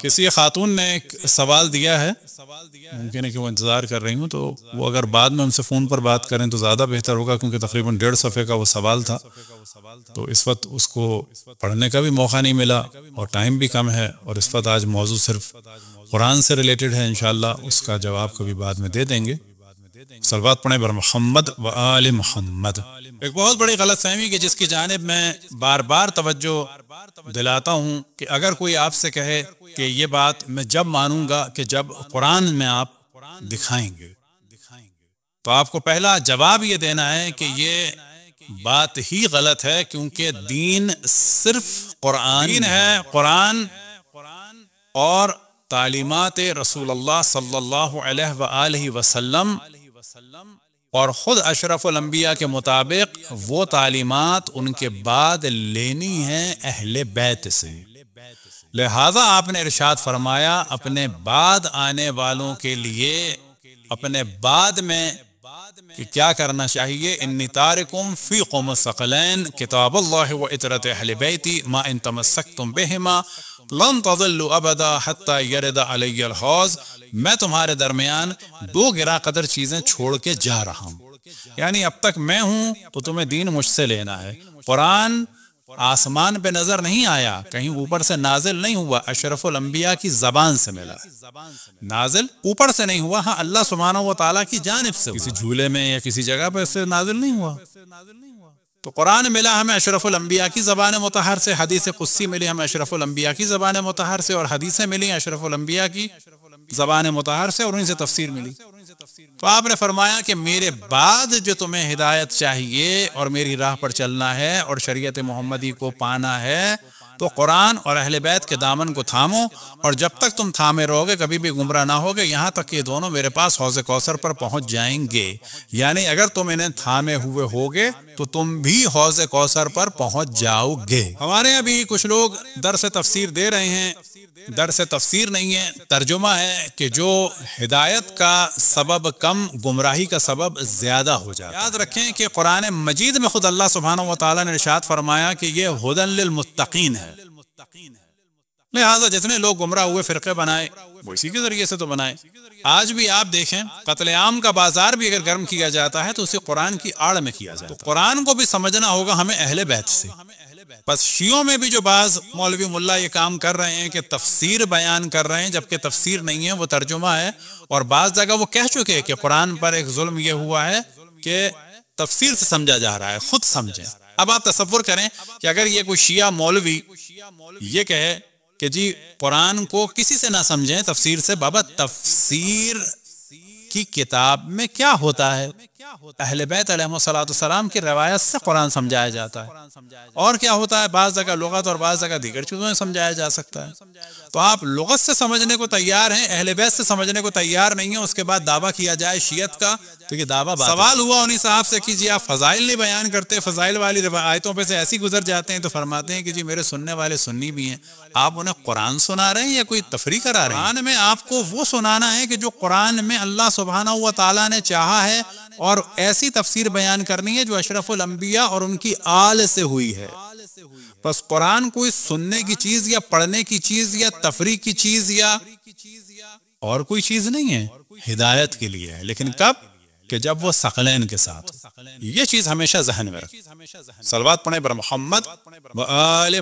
کسی خاتون نے ایک سوال دیا ہے، ممکن ہے کہ وہ انتظار کر رہی ہوں، تو وہ اگر بعد میں ہم سے فون پر بات کریں تو زیادہ بہتر ہوگا، کیونکہ تقریباً 1.5 صفحے کا وہ سوال تھا، تو اس وقت اس کو پڑھنے کا بھی موقع نہیں ملا اور ٹائم بھی کم ہے، اور اس وقت آج موضوع صرف قرآن سے ریلیٹڈ ہے۔ انشاءاللہ اس کا جواب کبھی بعد میں دے دیں گے۔ صلوات پڑھیں بر محمد و آل محمد۔ ایک بہت بڑی غلط فہمی کہ جس کی جانب میں بار بار توجہ دلاتا ہوں کہ اگر کوئی آپ سے کہے کہ یہ بات میں جب مانوں گا کہ جب قرآن میں آپ دکھائیں گے، تو آپ کو پہلا جواب یہ دینا ہے کہ یہ بات ہی غلط ہے، کیونکہ دین صرف قرآن ہے، قرآن اور تعلیمات رسول اللہ صلی اللہ علیہ وآلہ وسلم، اور خود اشرف الانبیاء کے مطابق وہ تعلیمات ان کے بعد لینی ہیں اہل بیت سے۔ لہذا آپ نے ارشاد فرمایا اپنے بعد آنے والوں کے لیے اپنے بعد میں کہ کیا کرنا چاہیے، انی تارکم فیکم الثقلین کتاب اللہ و اطرۃ اہل بیتی ما ان تمسکتم بہما لن تضلوا ابدا حتی یرد علی الحوض، میں تمہارے درمیان دو گرا قدر چیزیں چھوڑ کے جا رہا ہوں، یعنی اب تک میں ہوں تو تمہیں دین مجھ سے لینا ہے۔ قرآن آسمان پہ نظر نہیں آیا، کہیں اوپر سے نازل نہیں ہوا، اشرف الانبیاء کی زبان سے ملا، نازل اوپر سے نہیں ہوا، ہاں اللہ سبحانہ و تعالیٰ کی جانب سے، کسی جھولے میں یا کسی جگہ پہ سے نازل نہیں ہوا۔ تو قرآن ملا ہمیں اشرف الانبیاء کی زبان مطہر سے، حدیث قدسی ملی ہمیں اشرف الانبیاء کی زبان مطہر سے، اور حدیثیں ملی اشرف الانبیاء کی زبان مطہر سے، اور انہیں سے تفسیر ملی۔ تو آپ نے فرمایا کہ میرے بعد جو تمہیں ہدایت چاہیے اور میری راہ پر چلنا ہے اور شریعت محمدی کو پانا ہے، تو قرآن اور اہل بیت کے دامن کو تھامو، اور جب تک تم تھامے رہو گے کبھی بھی گمراہ نہ ہوگے، یہاں تک کہ یہ دونوں میرے پاس حوض کوثر پر پہنچ جائیں گے۔ یعنی اگر تم انہیں تھامے ہوئے ہوگے تو تم بھی حوض کوثر پر پہنچ جاؤ گے۔ ہمارے یہاں بھی کچھ لوگ درس تفسیر دے رہے ہیں، درس تفسیر نہیں ہے، ترجمہ ہے کہ جو ہدایت کا سبب کم، گمراہی کا سبب زیادہ ہو جاتا ہے۔ یاد رکھیں کہ قرآن مجید میں خود اللہ سبحانہ و تعالیٰ نے ارشاد فرمایا کہ یہ ھدی للمتقین ہے، لہذا جتنے لوگ گمراہ ہوئے فرقے بنائے وہ اسی کے ذریعے سے تو بنائے۔ آج بھی آپ دیکھیں قتل عام کا بازار بھی اگر گرم کیا جاتا ہے تو اسے قرآن کی آڑ میں کیا جاتا ہے، تو قرآن کو بھی سمجھنا ہوگا ہمیں اہل بیت سے۔ بس شیعوں میں بھی جو بعض مولوی ملا یہ کام کر رہے ہیں کہ تفسیر بیان کر رہے ہیں جبکہ تفسیر نہیں ہے، وہ ترجمہ ہے، اور بعض جگہ وہ کہہ چکے کہ قرآن پر ایک ظلم یہ ہوا ہے کہ تفسیر سے سمجھا جا رہا ہے، خود سمجھیں۔ اب آپ تصور کریں کہ اگر یہ کوئی شیعہ مولوی یہ کہے کہ جی قرآن کو کسی سے نہ سمجھیں تفسیر سے، بابا تفسیر کی کتاب میں کیا ہوتا ہے؟ اہل بیت علیہ السلام کی روایت سے قرآن سمجھایا جاتا ہے، اور کیا ہوتا ہے بعض جگہ لغت اور بعض جگہ دیگر چیزوں میں سمجھایا جا سکتا ہے۔ تو آپ لغت سے سمجھنے کو تیار ہیں، اہل بیت سے سمجھنے کو تیار نہیں ہیں، اس کے بعد دعویٰ کیا جائے شیعت کا، تو یہ دعویٰ باطل۔ سوال ہوا انہی صاحب سے کہ جی آپ فضائل نہیں بیان کرتے، فضائل والی آیتوں پہ سے ایسی گزر جاتے ہیں، تو فرماتے ہیں کہ جی میرے سننے والے سنی بھی ہیں، آپ انہیں قرآن سنا رہے ہیں یا کوئی تفریح کرا رہے ہیں؟ قرآن میں آپ کو وہ سنانا ہے کہ جو قرآن میں اللہ سبحانہ و تعالیٰ نے چاہا ہے، اور ایسی تفسیر بیان کرنی ہے جو اشرف الانبیاء اور ان کی آل سے ہوئی ہے۔ بس قرآن کوئی سننے کی چیز یا پڑھنے کی چیز یا تفریح کی چیز یا اور کوئی چیز نہیں ہے، ہدایت کے لیے ہے، لیکن کب؟ کہ جب وہ ثقلین کے ساتھ ہو۔ یہ چیز ہمیشہ ذہن میں رکھ۔ صلوات پڑھیں بر محمد و آل